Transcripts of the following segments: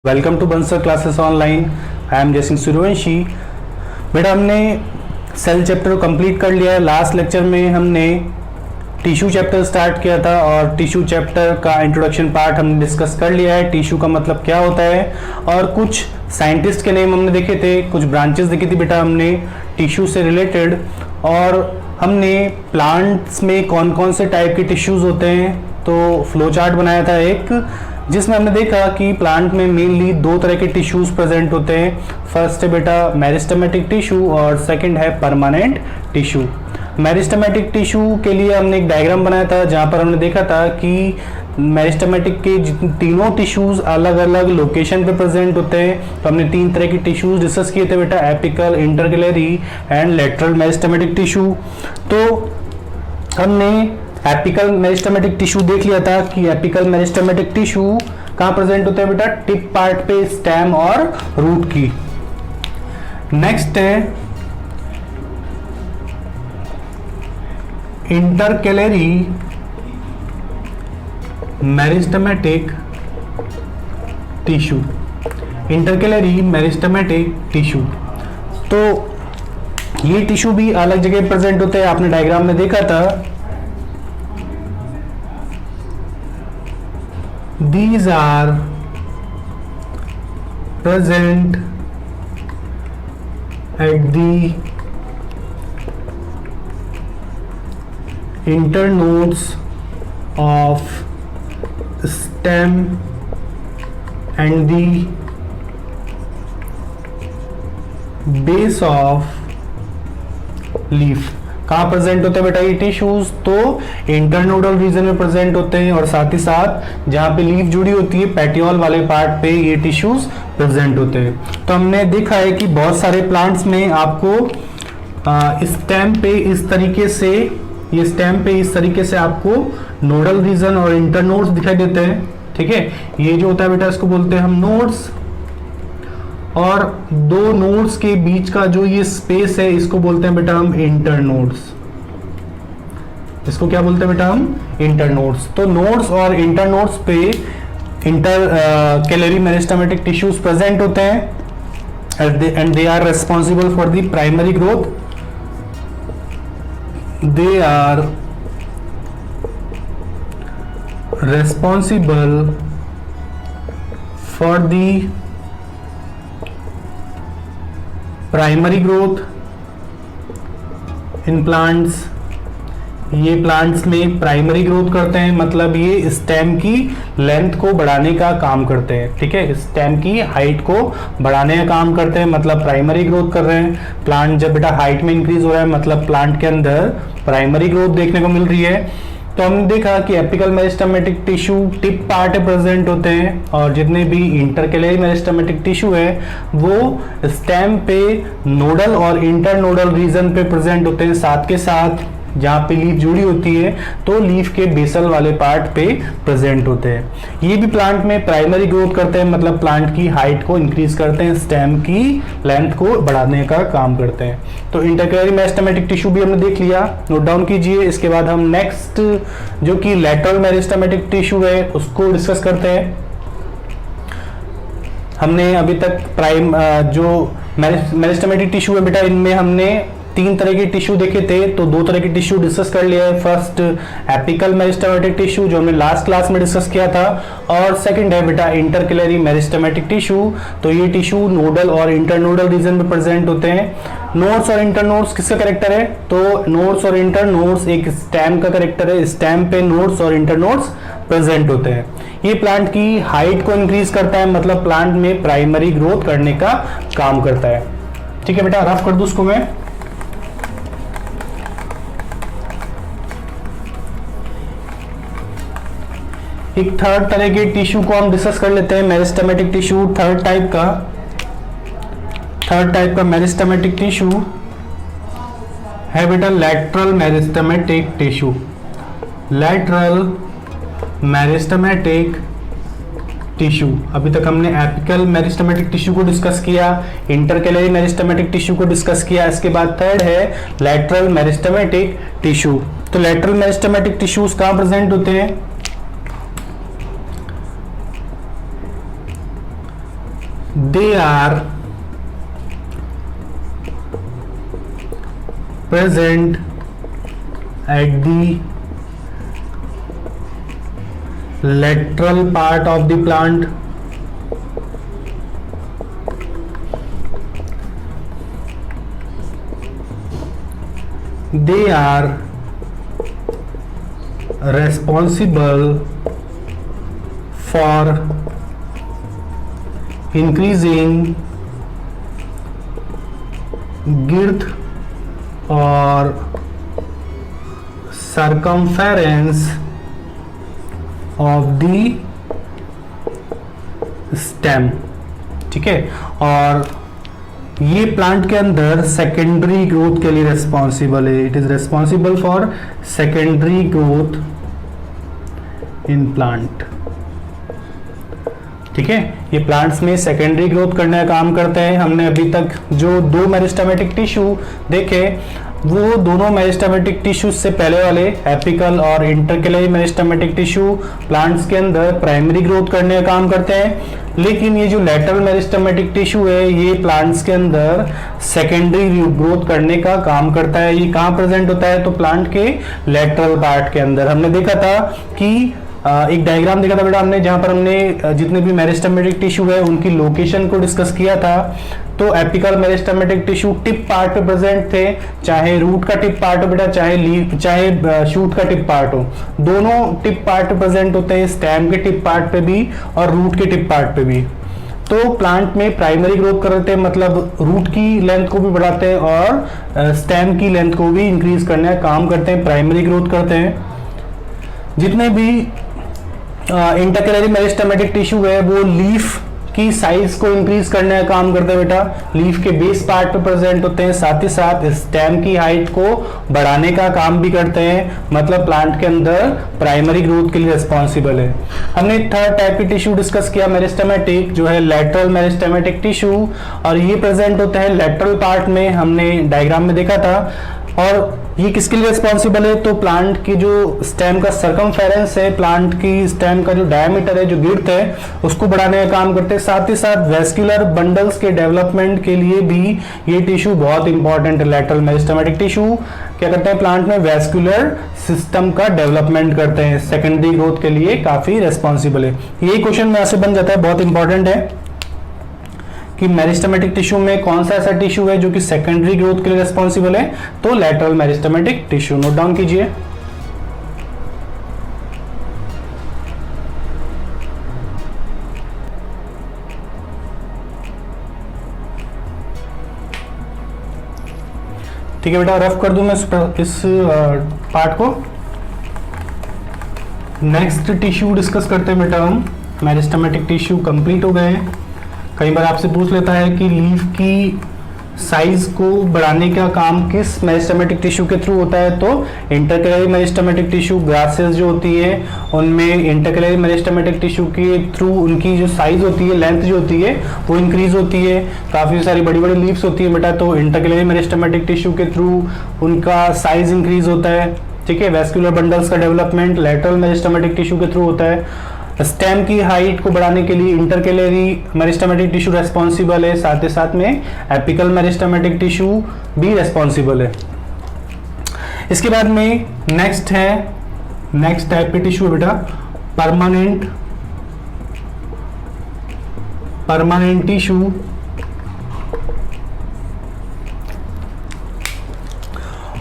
Welcome to Bansal classes online. I am Jaisingh Suryavanshi. बेटा हमने cell chapter को कंप्लीट कर लिया है। लास्ट लेक्चर में हमने टिश्यू चैप्टर स्टार्ट किया था और टिश्यू चैप्टर का इंट्रोडक्शन पार्ट हमने डिस्कस कर लिया है। टिश्यू का मतलब क्या होता है और कुछ साइंटिस्ट के नेम हमने देखे थे, कुछ ब्रांचेस देखी थी बेटा हमने टिश्यू से रिलेटेड, और हमने प्लांट्स में कौन कौन से टाइप के टिश्यूज होते हैं तो फ्लो चार्ट बनाया था एक, जिसमें हमने देखा कि प्लांट में मेनली दो तरह के टिश्यूज प्रेजेंट होते हैं। फर्स्ट है बेटा मेरिस्टेमेटिक टिश्यू और सेकंड है परमानेंट टिश्यू। मेरिस्टेमेटिक टिश्यू के लिए हमने एक डायग्राम बनाया था जहां पर हमने देखा था कि मेरिस्टेमेटिक के तीनों टिश्यूज अलग अलग लोकेशन पे प्रेजेंट होते हैं। तो हमने तीन तरह के टिश्यूज डिस्कस किए थे बेटा, apical, intercalary and lateral meristematic tissue. तो हमने एपिकल मेरिस्टेमेटिक टिश्यू देख लिया था कि एपिकल मेरिस्टेमेटिक टिश्यू कहां प्रेजेंट होते हैं बेटा, टिप पार्ट पे, स्टेम और रूट की। नेक्स्ट है intercalary meristematic tissue. Intercalary meristematic tissue, तो ये टिश्यू भी अलग जगह प्रेजेंट होते हैं। आपने डायग्राम में देखा था, these are present at the internodes of stem and the base of leaf। कहाँ प्रेजेंट होते हैं बेटा ये टिश्यूज, तो इंटरनोडल रीजन में प्रेजेंट होते हैं और साथ ही साथ जहाँ पे लीफ जुड़ी होती है पेटियोल वाले पार्ट पे ये टिश्यूज प्रेजेंट होते हैं। तो हमने देखा है कि बहुत सारे प्लांट्स में आपको स्टेम पे इस तरीके से, ये स्टेम पे इस तरीके से आपको नोडल रीजन और इंटरनोड्स दिखाई देते हैं। ठीक है, ये जो होता है बेटा इसको बोलते हैं हम नोड्स, और दो नोड्स के बीच का जो ये स्पेस है इसको बोलते हैं बेटा हम इंटरनोड्स। इसको क्या बोलते हैं बेटा हम, इंटरनोड्स। तो नोड्स और इंटरनोड्स पे इंटरकैलरी मेरिस्टेमेटिक टिश्यूज प्रेजेंट होते हैं and they are responsible for the primary growth. They are responsible for the primary growth in plants. ये प्लांट्स में प्राइमरी ग्रोथ करते हैं, मतलब ये स्टेम की लेंथ को बढ़ाने का काम करते हैं। ठीक है, स्टेम की हाइट को बढ़ाने का काम करते हैं, मतलब प्राइमरी ग्रोथ कर रहे हैं। प्लांट जब बेटा हाइट में इंक्रीज हो रहा है मतलब प्लांट के अंदर प्राइमरी ग्रोथ देखने को मिल रही है। तो हमने देखा कि apical meristematic tissue tip part present होते हैं और जितने भी इंटरकैलरी मेरिस्टेमेटिक टिश्यू है वो स्टेम पे नोडल और इंटरनोडल रीजन पे प्रेजेंट होते हैं। साथ के साथ जहाँ पे लीफ जुड़ी होती है तो लीफ के बेसल वाले पार्ट पे प्रेजेंट होते हैं। ये भी प्लांट में प्राइमरी ग्रोथ करते हैं, मतलब प्लांट की हाइट को इंक्रीज करते हैं, स्टेम की लेंथ को बढ़ाने का काम करते हैं। तो इंटरकैलरी मेरिस्टेमेटिक टिश्यू भी हमने देख लिया, नोट डाउन कीजिए। इसके बाद हम नेक्स्ट जो कि लेटरल मेरिस्टेमेटिक टिश्यू है उसको डिस्कस करते हैं। हमने अभी तक जो मेरिस्टेमेटिक टिश्यू है बेटा इनमें हमने तीन तरह के टिश्यू देखे थे, तो दो तरह के टिश्यू डिस्कस कर लिया है। फर्स्ट एपिकल मेरिस्टेमेटिक टिश्यू जो हमने लास्ट क्लास में डिस्कस किया था, और सेकंड है बेटा इंटरकैलरी मेरिस्टेमेटिक टिश्यू। तो ये टिश्यू नोडल और इंटरनोडल रीजन में प्रेजेंट होते हैं। नोड्स और इंटरनोड्स किसका कैरेक्टर है, तो नोड्स और इंटरनोड्स एक स्टेम का कैरेक्टर है। स्टेम पे नोड्स और इंटरनोड्स प्रेजेंट होते हैं। ये प्लांट की हाइट को इंक्रीज करता है, मतलब प्लांट में प्राइमरी ग्रोथ करने का काम करता है। ठीक है बेटा, रफ कर दूं उसको मैं। एक थर्ड तरह के टिश्यू को हम डिस्कस कर लेते हैं, मेरिस्टेमेटिक टिश्यू। थर्ड टाइप का मेरिस्टेमेटिक टिश्यू है बेटा lateral meristematic tissue. Lateral meristematic tissue. अभी तक हमने एपिकल मेरिस्टेमेटिक टिश्यू को डिस्कस किया, इंटरकैलरी मेरिस्टेमेटिक टिश्यू को डिस्कस किया। इसके बाद थर्ड है लेटरल मेरिस्टेमेटिक टिश्यू। तो लेटरल मेरिस्टेमेटिक टिश्यूज कहाँ प्रेजेंट होते हैं, they are present at the lateral part of the plant. They are responsible for increasing girth or circumference of the stem. ठीक है, और ये प्लांट के अंदर सेकेंडरी ग्रोथ के लिए रेस्पॉन्सिबल है। It is responsible for secondary growth in plant. ठीक है, ये प्लांट्स में सेकेंडरी ग्रोथ करने का काम करते हैं। हमने अभी तक जो दो मेरिस्टेमेटिक टिश्यू देखे, वो दोनों मेरिस्टेमेटिक टिश्यू से पहले वाले एपिकल और इंटरकेलरी मेरिस्टेमेटिक टिश्यू प्लांट्स के अंदर प्राइमरी ग्रोथ करने का काम करते हैं, लेकिन ये जो लेटरल मेरिस्टेमेटिक टिश्यू है ये प्लांट्स के अंदर सेकेंडरी ग्रोथ करने का काम करता है। ये कहाँ प्रेजेंट होता है? तो प्लांट के लेटरल पार्ट के अंदर। हमने देखा था कि एक डायग्राम देखा था बेटा हमने, जहां पर हमने जितने भी मेरिस्टेमेटिक टिश्यू है उनकी लोकेशन को डिस्कस किया था। तो apical meristematic tissue tip part पे प्रेजेंट थे, चाहे रूट का टिप पार्ट हो बेटा, चाहे लीफ, चाहे शूट का टिप पार्ट हो, दोनों टिप पार्ट पे प्रेजेंट होते हैं, स्टेम के टिप पार्ट पे भी और रूट के टिप पार्ट पे भी। तो प्लांट में प्राइमरी ग्रोथ करते हैं, मतलब रूट की लेंथ को भी बढ़ाते हैं और स्टेम की लेंथ को भी इंक्रीज करने का काम करते हैं, प्राइमरी ग्रोथ करते हैं। जितने भी इंटरकेलरी मेरिस्टेमेटिक टिश्यू है वो लीफ की साइज को इंक्रीज करने का काम करते हैं बेटा, लीफ के बेस पार्ट पे प्रेजेंट होते हैं, साथ ही साथ स्टेम की हाइट को बढ़ाने का काम भी करते हैं, मतलब प्लांट के अंदर प्राइमरी ग्रोथ के लिए रिस्पॉन्सिबल है। हमने थर्ड टाइप की टिश्यू डिस्कस किया मेरिस्टेमेटिक, जो है लेटरल मेरिस्टेमेटिक टिश्यू, और ये प्रेजेंट होता है लेटरल पार्ट में, हमने डायग्राम में देखा था। और ये किसके लिए रिस्पॉन्सिबल है? तो प्लांट की जो स्टेम का सर्कमफेरेंस है, प्लांट की स्टेम का जो डायमीटर है, जो गिर्थ है, उसको बढ़ाने का काम करते हैं। साथ ही साथ वेस्कुलर बंडल्स के डेवलपमेंट के लिए भी ये टिश्यू बहुत इंपॉर्टेंट है। लेटरल मेरिस्टेमेटिक टिश्यू क्या करते हैं? प्लांट में वेस्कुलर सिस्टम का डेवलपमेंट करते हैं, सेकेंडरी ग्रोथ के लिए काफी रेस्पॉन्सिबल है। यही क्वेश्चन में ऐसे बन जाता है, बहुत इंपॉर्टेंट है कि मेरिस्टेमेटिक टिश्यू में कौन सा ऐसा टिश्यू है जो कि सेकेंडरी ग्रोथ के लिए रिस्पॉन्सिबल है? तो lateral meristematic tissue. Note down कीजिए। ठीक है बेटा, रफ कर दूं मैं इस पार्ट को। नेक्स्ट टिश्यू डिस्कस करते हैं बेटा हम। मेरिस्टेमेटिक टिश्यू कंप्लीट हो गए हैं। कई बार आपसे पूछ लेता है कि लीफ की साइज को बढ़ाने का काम किस मेरिस्टेमेटिक टिश्यू के थ्रू होता है? तो इंटरकेलरी मेरिस्टेमेटिक टिश्यू, ग्रासेस जो होती है उनमें इंटरकेलरी मेरिस्टेमेटिक टिश्यू के थ्रू उनकी जो साइज होती है, लेंथ जो होती है वो इंक्रीज होती है। काफ़ी सारी बड़ी बड़ी लीव्स होती है बेटा, तो इंटरकेलरी मेरिस्टेमेटिक टिश्यू के थ्रू उनका साइज इंक्रीज होता है। ठीक है, वेस्कुलर बंडल्स का डेवलपमेंट लेटरल मेरिस्टेमेटिक टिश्यू के थ्रू होता है। स्टेम की हाइट को बढ़ाने के लिए इंटरकेलरी मेरिस्टेमेटिक टिश्यू रेस्पॉन्सिबल है, साथ ही साथ में एपिकल मेरिस्टेमेटिक टिश्यू भी रेस्पॉन्सिबल है। इसके बाद में नेक्स्ट टाइप के टिश्यू है बेटा परमानेंट टिश्यू।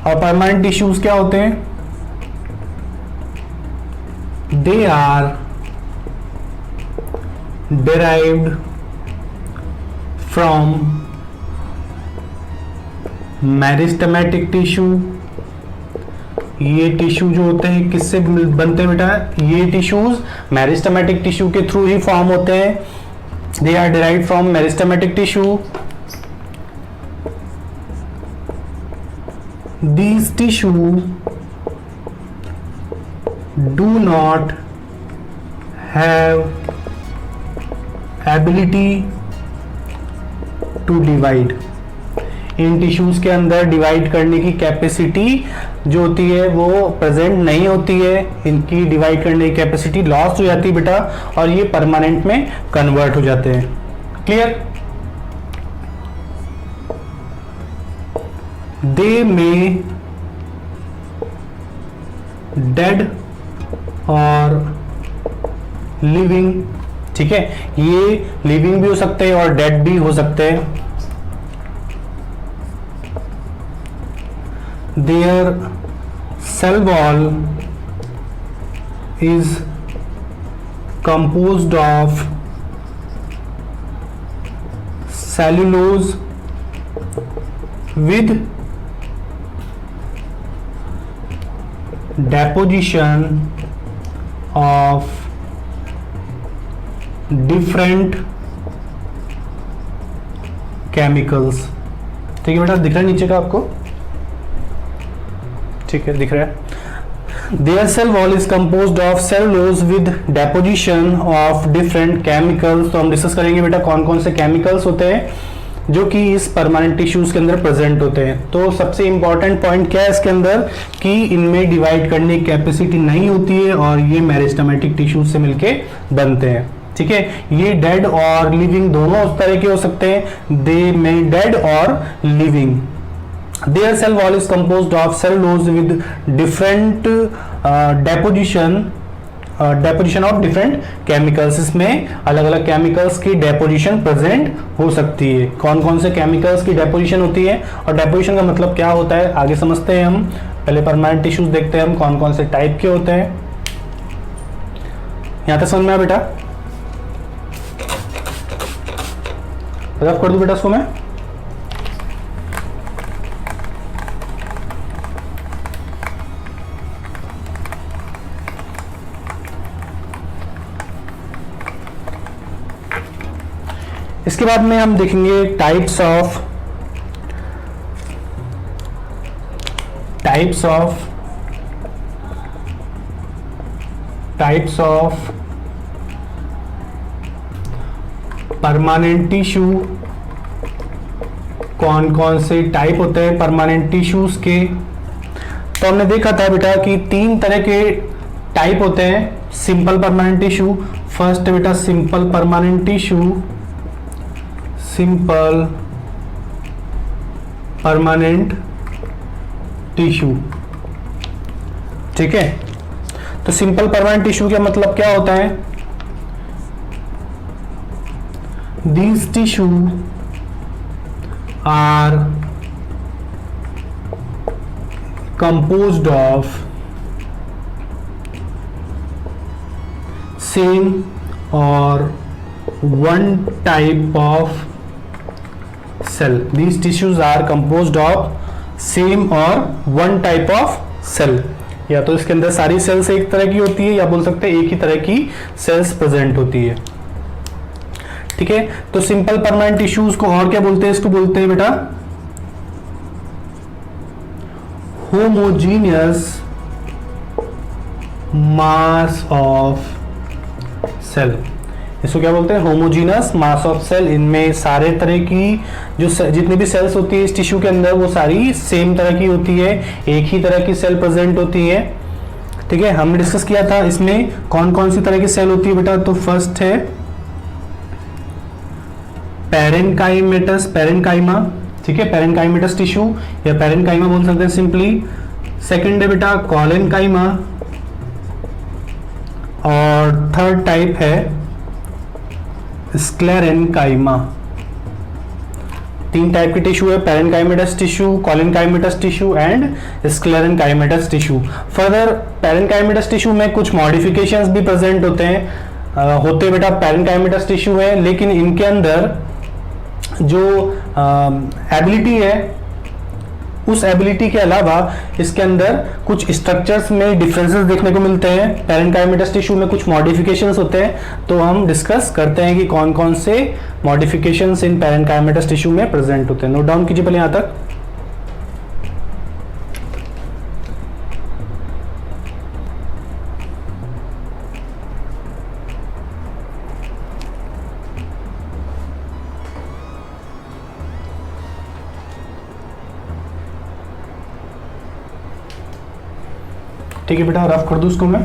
और परमानेंट टिश्यूज क्या होते हैं? They are derived from meristematic tissue. ये टिश्यू जो होते हैं किससे बनते हैं बेटा? ये टिश्यूज मेरिस्टेमेटिक टिश्यू के थ्रू ही फॉर्म होते हैं। They are derived from meristematic tissue. These tissue do not have ability to divide. इन टिश्यूज के अंदर डिवाइड करने की कैपेसिटी जो होती है वो प्रेजेंट नहीं होती है, इनकी डिवाइड करने की कैपेसिटी लॉस हो जाती है बेटा, और ये परमानेंट में कन्वर्ट हो जाते हैं। क्लियर? दे में डेड और लिविंग, ठीक है, ये लिविंग भी हो सकते हैं और डेड भी हो सकते हैं। Their cell wall is composed of cellulose with deposition of different chemicals। ठीक है बेटा, दिख रहा है नीचे का आपको? ठीक है, दिख रहा है। Their cell wall is composed of cellulose with deposition of different chemicals। तो हम डिस्कस करेंगे बेटा कौन कौन से केमिकल्स होते हैं जो कि इस परमानेंट टिश्यूज के अंदर प्रेजेंट होते हैं। तो सबसे इंपॉर्टेंट पॉइंट क्या है इसके अंदर कि इनमें डिवाइड करने की कैपेसिटी नहीं होती है और ये मेरिस्टेमेटिक टिश्यूज से मिलके बनते हैं। ठीक है, ये डेड और लिविंग दोनों उस तरह के हो सकते हैं, दे में डेड और living. Their cell wall is composed of cellulose with different deposition of different chemicals। इसमें अलग अलग केमिकल्स की डेपोजिशन प्रेजेंट हो सकती है। कौन कौन से केमिकल्स की डेपोजिशन होती है और डेपोजिशन का मतलब क्या होता है आगे समझते हैं हम। पहले परमानेंट टिश्यूज देखते हैं हम कौन कौन से टाइप के होते हैं। यहां तक समझ में आया बेटा? रफ कर दूं बेटा इसको मैं? इसके बाद में हम देखेंगे टाइप्स ऑफ परमानेंट टिश्यू। कौन कौन से टाइप होते हैं परमानेंट टिश्यूज के? तो हमने देखा था बेटा कि 3 तरह के टाइप होते हैं सिंपल परमानेंट टिश्यू। फर्स्ट बेटा simple permanent tissue, simple permanent tissue. ठीक है, तो सिंपल परमानेंट टिश्यू का मतलब क्या होता है? These tissue are composed of same और one type of cell। These tissues are composed of same or one type of cell। या तो इसके अंदर सारी सेल्स एक तरह की होती है या बोल सकते हैं एक ही तरह की सेल्स प्रेजेंट होती है। ठीक है, तो सिंपल परमानेंट टिश्यूज को और क्या बोलते हैं? इसको बोलते हैं बेटा होमोजीनियस मास ऑफ सेल। इसको क्या बोलते हैं? Homogeneous mass of cell. इनमें सारे तरह की जो जितनी भी सेल्स होती है इस टिश्यू के अंदर वो सारी सेम तरह की होती है, एक ही तरह की सेल प्रेजेंट होती है। ठीक है, हमने डिस्कस किया था इसमें कौन कौन सी तरह की सेल होती है बेटा। तो फर्स्ट है पेरेन्काइमेटस, पेरेन्काइमा। ठीक है, पेरेन्काइमेटस टिश्यू या पेरेन्काइमा बोल सकते हैं सिंपली। सेकंड है बेटा कॉलेनकाइमा और थर्ड टाइप है स्क्लेरेनकाइमा। 3 टाइप के टिश्यू है, parenchymatous tissue, collenchymatous tissue and sclerenchymatous tissue. Further parenchymatous tissue में कुछ मॉडिफिकेशंस भी प्रेजेंट होते हैं बेटा पेरेन्काइमेटस टिश्यू है, लेकिन इनके अंदर जो एबिलिटी है उस एबिलिटी के अलावा इसके अंदर कुछ स्ट्रक्चर्स में डिफरेंसेस देखने को मिलते हैं। पेरेन्काइमेटस टिश्यू में कुछ मॉडिफिकेशंस होते हैं, तो हम डिस्कस करते हैं कि कौन कौन से मॉडिफिकेशंस इन पेरेन्काइमेटस टिश्यू में प्रेजेंट होते हैं। नोट डाउन कीजिए पहले यहां तक। ठीक है बेटा, रफ कर दूं इसको मैं।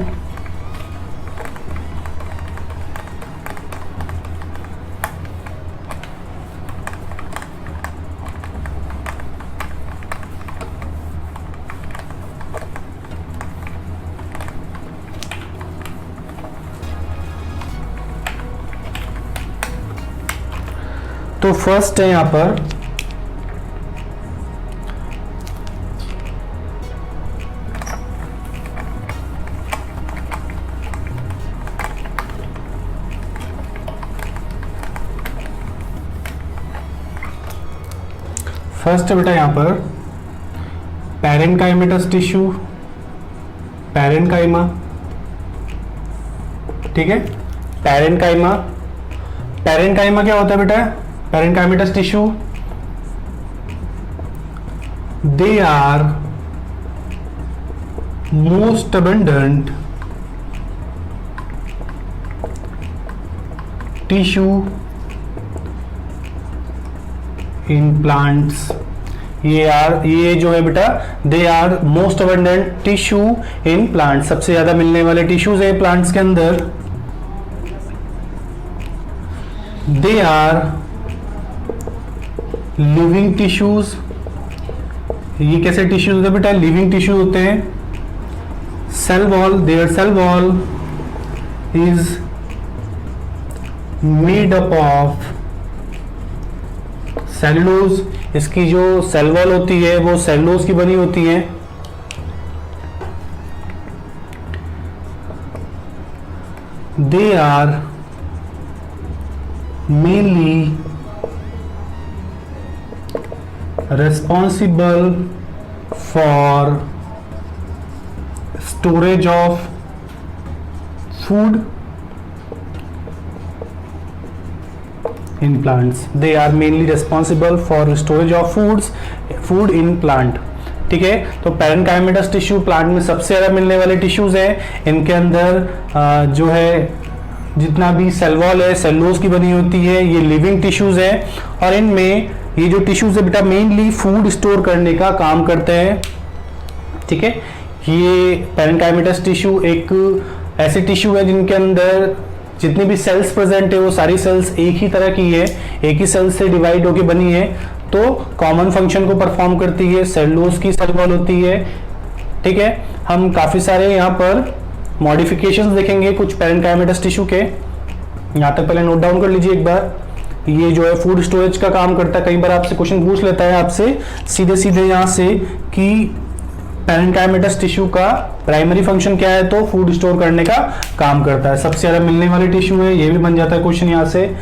तो फर्स्ट है यहां पर फर्स्ट है बेटा यहां पर पैरेन्काइमेटस टिश्यू, पैरेन्काइमा, ठीक है। पैरेन्काइमा, पैरेन्काइमा क्या होता है बेटा? Parenchymatous tissue, they are most abundant tissue in plants. ये जो है बेटा, they are most abundant tissue in plants, सबसे ज्यादा मिलने वाले टिश्यूज है प्लांट्स के अंदर। They are living tissues. ये कैसे टिश्यूज होते हैं बेटा? लिविंग टिश्यू होते हैं। Cell wall, their cell wall is made up of cellulose. इसकी जो सेल वॉल होती है वो सेलुलोज की बनी होती है। They are mainly responsible for storage of food in plants. They are mainly responsible for storage of food in plant. ठीक है, तो पैरेन्काइमेटस टिश्यू प्लांट में सबसे ज्यादा मिलने वाले टिश्यूज हैं। इनके अंदर जो है जितना भी सेल वॉल है सेलुलोज की बनी होती है, ये लिविंग टिश्यूज है। और इनमें ये जो टिश्यूज है बेटा मेनली फूड स्टोर करने का काम करते हैं। ठीक है, ये पैरेन्काइमेटस टिश्यू एक ऐसे टिश्यू है जिनके अंदर जितनी भी सेल्स प्रेजेंट है वो सारी सेल्स एक ही तरह की है, एक ही सेल से डिवाइड होकर बनी है, तो कॉमन फंक्शन को परफॉर्म करती है। सेलुलोज की सेल वॉल होती है। ठीक है, हम काफी सारे यहाँ पर मॉडिफिकेशंस देखेंगे कुछ पैरेन्काइमेटस टिश्यू के। यहाँ तक पहले नोट डाउन कर लीजिए एक बार। ये जो है फूड स्टोरेज का काम करता है। कई बार आपसे क्वेश्चन पूछ लेता है आपसे सीधे सीधे यहाँ से कि पैरेन्काइमेटस टिश्यू का प्राइमरी फंक्शन क्या है, तो फूड स्टोर करने का काम करता है। सबसे ज्यादा मिलने वाले टिश्यू है, ये भी बन जाता है क्वेश्चन यहाँ से।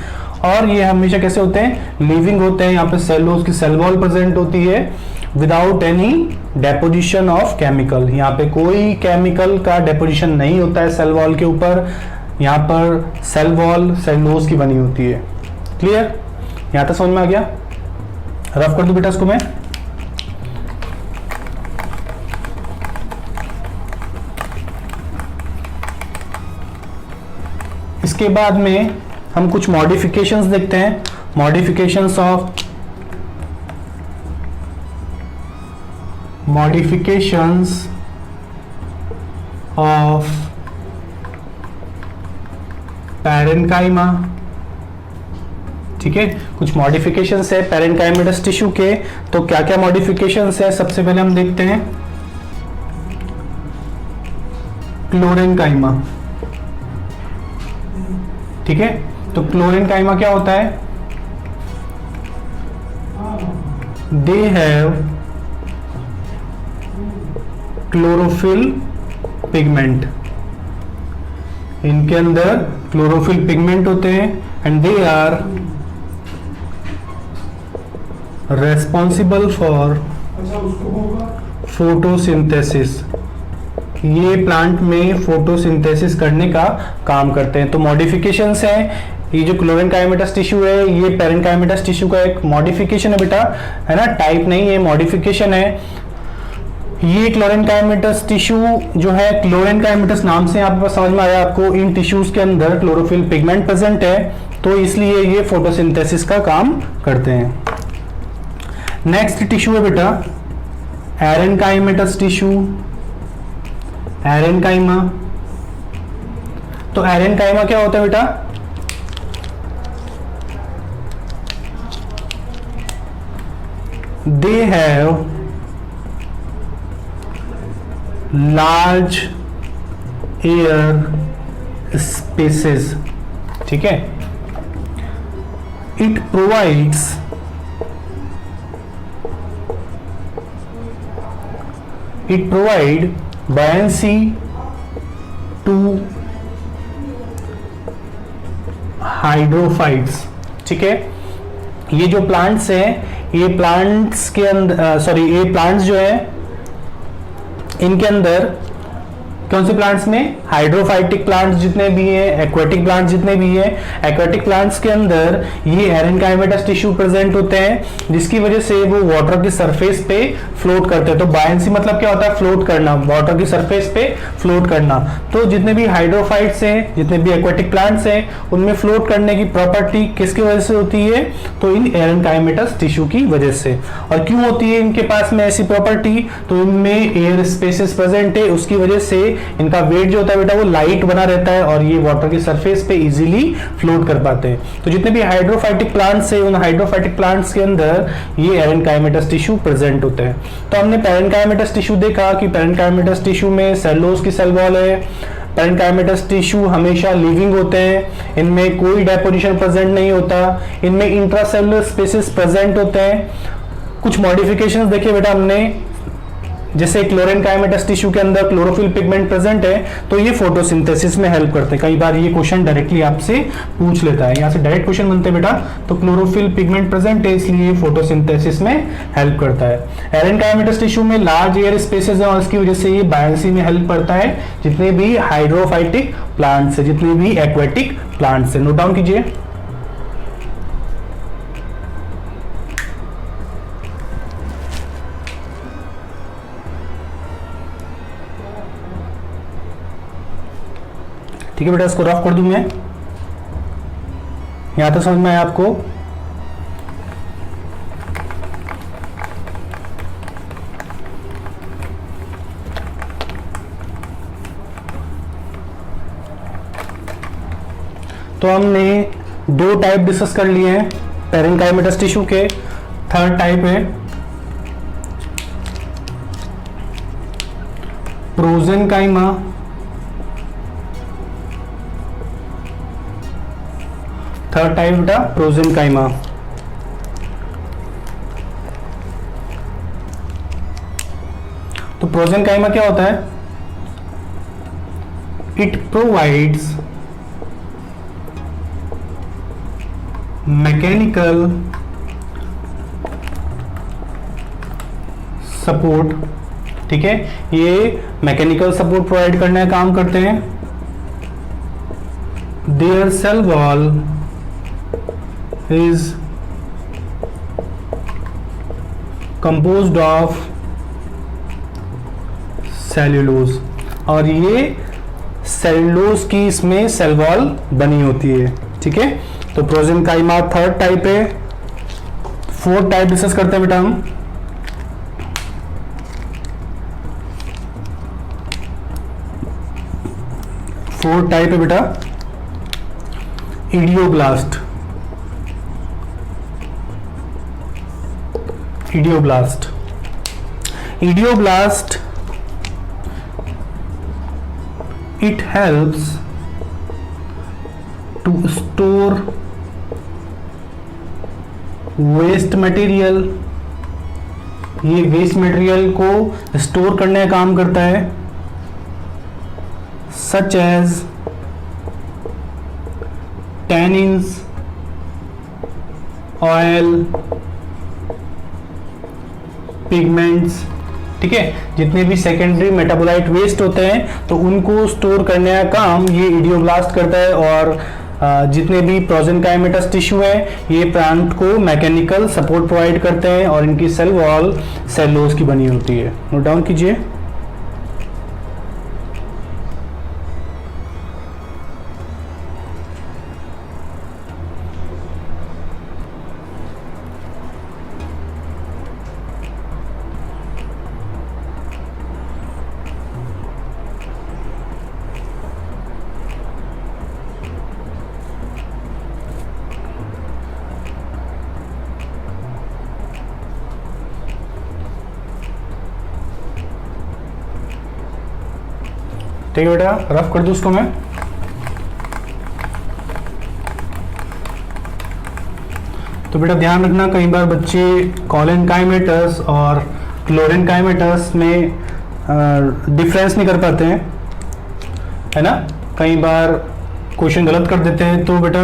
और ये हमेशा कैसे होते हैं? लिविंग होते हैं। यहाँ पे सेलुलोज की सेल वॉल प्रेजेंट होती है without any deposition of chemical. यहाँ पे कोई केमिकल का डेपोजिशन नहीं होता है सेल वॉल के ऊपर। यहाँ पर सेल वॉल सेलुलोज की बनी होती है। क्लियर? यहां तक समझ में आ गया? रफ कर दूं बेटा इसको मैं। इसके बाद में हम कुछ मॉडिफिकेशंस देखते हैं। Modifications of parenchyma. ठीक है, कुछ मॉडिफिकेशंस है पैरेन्काइमेटस टिश्यू के। तो क्या क्या मॉडिफिकेशंस है? सबसे पहले हम देखते हैं क्लोरेन्काइमा। ठीक है, तो क्लोरेन्काइमा क्या होता है? They have chlorophyll pigment. इनके अंदर क्लोरोफिल पिगमेंट होते हैं and they are responsible for photosynthesis. ये प्लांट में फोटोसिंथेसिस करने का काम करते हैं। तो मॉडिफिकेशंस हैं। ये जो क्लोरेन्काइमेटस टिश्यू है ये पैरेन्काइमेटस टिश्यू का एक मॉडिफिकेशन है बेटा, है ना, टाइप नहीं है, मॉडिफिकेशन है। ये क्लोरेन्काइमेटस टिश्यू जो है, क्लोरेन्काइमेटस नाम से यहाँ पर समझ में आया आपको, इन टिश्यूज के अंदर क्लोरोफिल पिगमेंट प्रेजेंट है, तो इसलिए ये फोटोसिंथेसिस का काम करते हैं। नेक्स्ट टिश्यू है बेटा एरेन्काइमेटस टिश्यू, एरेन्काइमा। तो एरेन्काइमा क्या होता है बेटा? They have large air spaces. ठीक है, it provides buoyancy to hydrophytes. ठीक है, ये जो प्लांट्स हैं, ये प्लांट्स के अंदर ये प्लांट्स जो है इनके अंदर कौन से प्लांट्स में, हाइड्रोफाइटिक प्लांट्स जितने भी हैं, एक्वेटिक प्लांट्स जितने भी हैं, एक्वेटिक प्लांट्स के अंदर ये एरेनकाइमेटस टिश्यू प्रेजेंट होते हैं, जिसकी वजह से वो वाटर की सरफेस पे फ्लोट करते हैं। तो बायंसी मतलब क्या होता है, फ्लोट करना, वाटर की सरफेस पे फ्लोट करना। तो जितने भी हाइड्रोफाइट्स हैं, जितने भी एक्वेटिक प्लांट्स हैं, उनमें फ्लोट करने की प्रॉपर्टी किसकी वजह से होती है, तो इन एरेनकाइमेटस टिश्यू की वजह से। और क्यों होती है इनके पास में ऐसी प्रॉपर्टी, तो इनमें एयर स्पेसेस प्रेजेंट है, उसकी वजह से इनका वेट जो होता है बेटा वो लाइट बना रहता है और ये वाटर की सरफेस पे इजीली फ्लोट कर पाते हैं। तो जितने भी हाइड्रोफाइटिक प्लांट्स है, उन हाइड्रोफाइटिक प्लांट्स के अंदर ये एरेनकाइमेटस टिश्यू प्रेजेंट होते हैं। तो हमने पेरेनकाइमेटस टिश्यू देखा कि पेरेनकाइमेटस टिश्यू में सेलुलोज की सेल वॉल है। पेरेनकाइमेटस टिश्यू हमेशा लिविंग होते हैं, इनमें कोई डेपोजिशन प्रेजेंट नहीं होता, इनमें इंट्रासेलुलर स्पेसेस प्रेजेंट होते हैं। कुछ मॉडिफिकेशंस देखिए बेटा हमने, जैसे क्लोरेनकाइमेटस टिश्यू के अंदर क्लोरोफिल पिगमेंट प्रेजेंट है, तो ये फोटोसिंथेसिस में हेल्प करते हैं। कई बार ये क्वेश्चन डायरेक्टली आपसे पूछ लेता है, यहाँ से डायरेक्ट क्वेश्चन बनते हैं बेटा, तो क्लोरोफिल पिगमेंट प्रेजेंट है इसलिए ये फोटोसिंथेसिस में हेल्प करता है। एरेनकाइमेटस टिश्यू में लार्ज एयर स्पेसेस है और इसकी वजह से ये बायंसी में हेल्प करता है। जितने भी हाइड्रोफाइटिक प्लांट्स है, जितने भी एक्वेटिक प्लांट्स है, नोट डाउन कीजिए। ठीक है बेटा, इसको रफ कर दूं मैं, यहां तक समझ में आया आपको। तो हमने दो टाइप डिस्कस कर लिए हैं पेरेनकाइमेटस टिश्यू के। थर्ड टाइप है प्रोजेनकाइमा। थर्ड टाइप बेटा प्रोजेनकाइमा। तो प्रोजेनकाइमा क्या होता है, इट प्रोवाइड्स मैकेनिकल सपोर्ट। ठीक है, ये मैकेनिकल सपोर्ट प्रोवाइड करने का काम करते हैं। Their cell wall is composed of cellulose, और ये सेलुलोज की इसमें सेल वॉल बनी होती है। ठीक है, तो प्रोजेनकाइमा थर्ड टाइप है। फोर्थ टाइप डिस्कस करते हैं बेटा हम। फोर्थ टाइप है बेटा idioblast. Idioblast it helps to store waste material। ये वेस्ट मटेरियल को स्टोर करने का काम करता है, such as tannins, oil, pigments. ठीक है, जितने भी सेकेंडरी मेटाबोलाइट वेस्ट होते हैं तो उनको स्टोर करने का काम ये इडियोब्लास्ट करता है। और जितने भी प्रोजेनकाइमेटस टिश्यू है ये प्लांट को मैकेनिकल सपोर्ट प्रोवाइड करते हैं और इनकी सेल वॉल सेलुलोज की बनी होती है। नोट डाउन कीजिए। ठीक है बेटा, रफ कर दूं उसको मैं। तो बेटा ध्यान रखना, कई बार बच्चे कॉलेनकाइमेटस और क्लोरेनकाइमेटस में डिफरेंस नहीं कर पाते हैं, है ना, कई बार क्वेश्चन गलत कर देते हैं। तो बेटा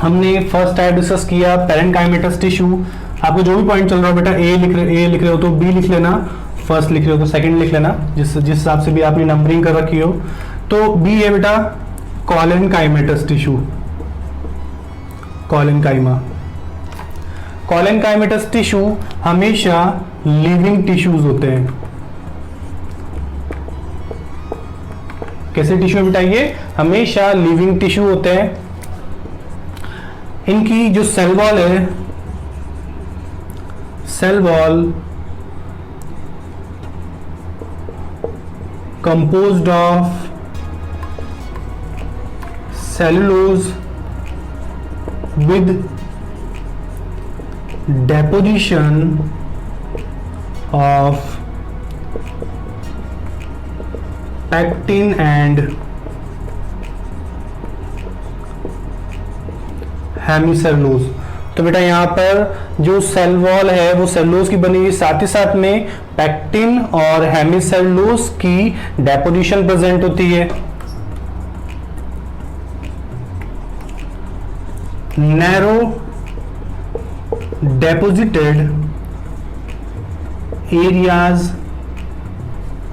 हमने फर्स्ट टाइप डिस्कस किया पैरेन्काइमेटस टिश्यू। आपको जो भी पॉइंट चल रहा हो बेटा, ए लिख रहे हो तो बी लिख लेना, फर्स्ट लिख रहे हो तो सेकंड लिख लेना, जिस हिसाब से भी आपने नंबरिंग कर रखी हो। तो बी है बेटा कॉलेनकाइमेटस टिश्यू, कॉलेनकाइमा। कॉलेनकाइमेटस टिश्यू हमेशा लिविंग टिश्यूज होते हैं। कैसे टिश्यू बेटा, ये हमेशा लिविंग टिश्यू होते हैं। इनकी जो सेल वॉल है, cell wall composed of cellulose with deposition of pectin and hemicellulose. तो बेटा यहाँ पर जो सेल वॉल है वो सेलुलोज की बनी हुई, साथ ही साथ में पैक्टिन और हेमिसेलुलोज की डेपोजिशन प्रेजेंट होती है। narrow deposited areas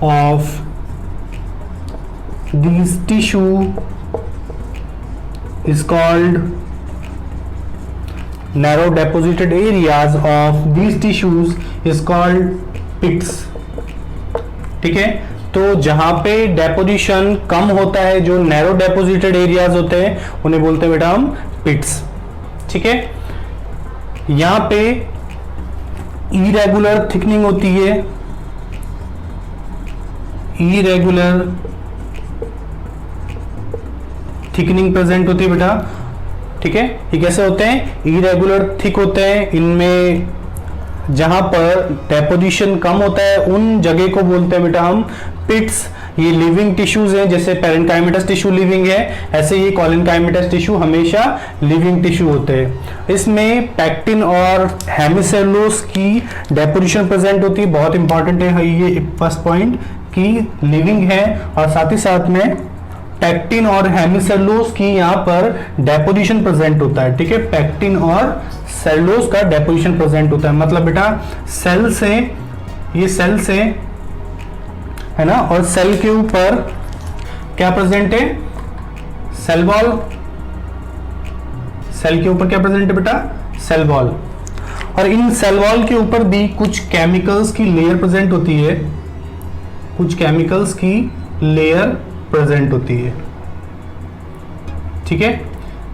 of these tissue is called narrow deposited areas of these tissues is called pits। ठीक है, तो जहां पे डेपोजिशन कम होता है, जो नैरो डेपोजिटेड एरियाज होते हैं, उन्हें बोलते हैं बेटा हम पिट्स। ठीक है, यहां पे इरेगुलर थिकनिंग होती है, इरेगुलर थिकनिंग प्रेजेंट होती है बेटा। ठीक है, ये कैसे होते हैं, इरेगुलर थिक होते हैं। इनमें जहां पर डेपोजिशन कम होता है उन जगह को बोलते हैं बेटा हम पिट्स। ये लिविंग टिश्यूज हैं, जैसे पैरेन्काइमेटस टिश्यू लिविंग है, ऐसे ही कॉलेनकाइमेटस टिश्यू हमेशा लिविंग टिश्यू होते हैं। इसमें पैक्टिन और हेमिसेलुलोज की डेपोजिशन प्रेजेंट होती है। बहुत इंपॉर्टेंट है ये फर्स्ट पॉइंट कि लिविंग है, और साथ ही साथ में पैक्टिन और हेमिसेलुलोज की यहाँ पर डेपोजिशन प्रेजेंट होता है। ठीक है, पैक्टिन और सेलुलोज का डेपोजिशन प्रेजेंट होता है। मतलब बेटा सेल से, ये सेल से है ना, और सेल के ऊपर क्या प्रेजेंट है, सेल वॉल। सेल के ऊपर क्या प्रेजेंट है बेटा, सेल वॉल। और इन सेल वॉल के ऊपर भी कुछ केमिकल्स की लेयर प्रेजेंट होती है, कुछ केमिकल्स की लेयर प्रेजेंट होती है। ठीक है,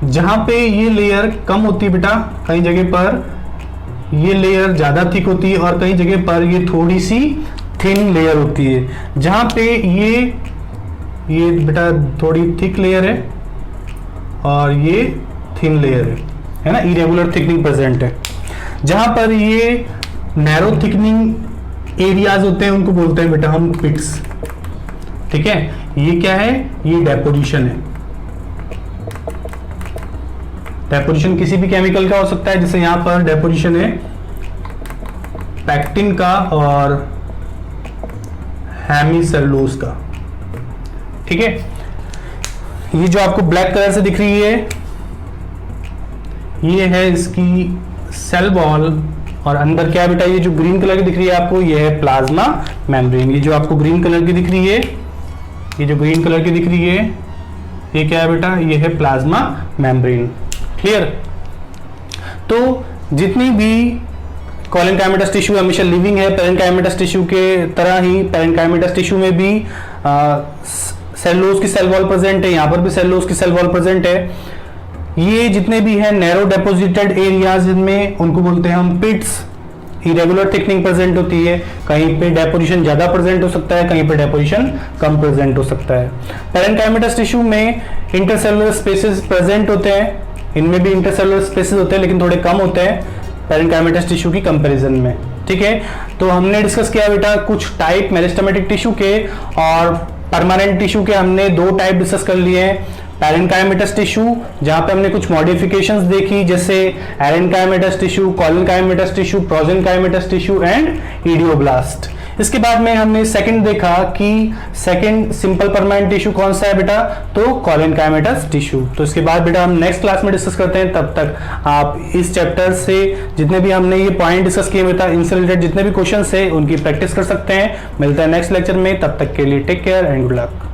जहां पे ये लेयर कम होती है बेटा, कई जगह पर ये लेयर ज्यादा थिक होती है और कई जगह पर ये थोड़ी सी थिन लेयर होती है। जहां पे ये बेटा थोड़ी थिक लेयर है और ये थिन लेयर है ना, इरेगुलर थिकनिंग प्रेजेंट है। जहां पर ये नैरो थिकनिंग एरियाज होते हैं उनको बोलते हैं बेटा हम पिट्स। ठीक है, ये क्या है, ये डेपोजिशन है। डेपोजिशन किसी भी केमिकल का हो सकता है, जैसे यहां पर डेपोजिशन है पैक्टिन का और हेमिसेलुलोज का। ठीक है, ये जो आपको ब्लैक कलर से दिख रही है, ये है इसकी सेल वॉल, और अंदर क्या है बेटा, ये जो ग्रीन कलर की दिख रही है आपको, ये है प्लाज्मा मेम्ब्रेन। ये जो आपको ग्रीन कलर की दिख रही है, ये जो ग्रीन कलर की दिख रही है, ये क्या है बेटा, ये है प्लाज्मा मेम्ब्रेन। क्लियर। तो जितनी भी कॉलेनकाइमेटस टिश्यू हमेशा लिविंग है, पैरेन्काइमेटस टिश्यू के तरह ही पैरेन्काइमेटस टिश्यू में भी सेलुलोज की सेल वॉल प्रेजेंट है, यहाँ पर भी सेलुलोज की सेल वॉल प्रेजेंट है। ये जितने भी हैं नैरो डेपोजिटेड एरियाज इनमें, उनको बोलते हैं हम पिट्स। इरेगुलर थिकनिंग प्रेजेंट होती है, कहीं पे डेपोजिशन ज्यादा प्रेजेंट हो सकता है, कहीं पे डेपोजिशन कम प्रेजेंट हो सकता है। पैरेन्काइमेटस टिश्यू में इंटरसेलुलर स्पेसेस प्रेजेंट होते हैं, इनमें भी इंटरसेलुलर स्पेसेस होते हैं लेकिन थोड़े कम होते हैं पैरेन्काइमेटस टिश्यू की कंपैरिजन में। ठीक है, तो हमने डिस्कस किया बेटा कुछ टाइप मेरिस्टेमेटिक टिश्यू के और परमानेंट टिश्यू के। हमने दो टाइप डिस्कस कर लिए हैं, पैरेन्काइमेटस टिश्यू, जहां पे हमने कुछ मॉडिफिकेशंस देखी, जैसे aerenchymatous tissue, collenchymatous tissue, prosenchymatous tissue and idioblast. इसके बाद में हमने सेकंड देखा कि सेकंड सिंपल परमानेंट टिश्यू कौन सा है बेटा, तो कॉलेनकाइमेटस टिश्यू। तो इसके बाद बेटा हम नेक्स्ट क्लास में डिस्कस करते हैं। तब तक आप इस चैप्टर से जितने भी हमने ये पॉइंट डिस्कस किए बेटा, इनसे रिलेटेड जितने भी क्वेश्चन है उनकी प्रैक्टिस कर सकते हैं। मिलता है नेक्स्ट लेक्चर में, तब तक के लिए take care and good luck.